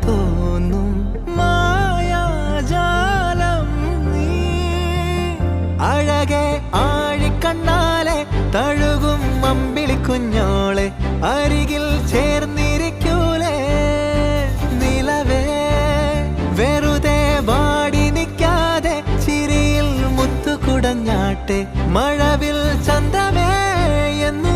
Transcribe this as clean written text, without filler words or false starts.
തോന്നും മായാജാലം നീ അഴകെ ആഴിക്കണ്ണാലെ തഴുകും അമ്പിളി കുഞ്ഞോളെ അരികിൽ ചേർന്നിരിക്കൂലേ നിലവേ വെറുതെ വാടി നിൽക്കാതെ ചിരിയിൽ മുത്തുകുടഞ്ഞാട്ടെ മഴവിൽ ചന്തമേ എന്നു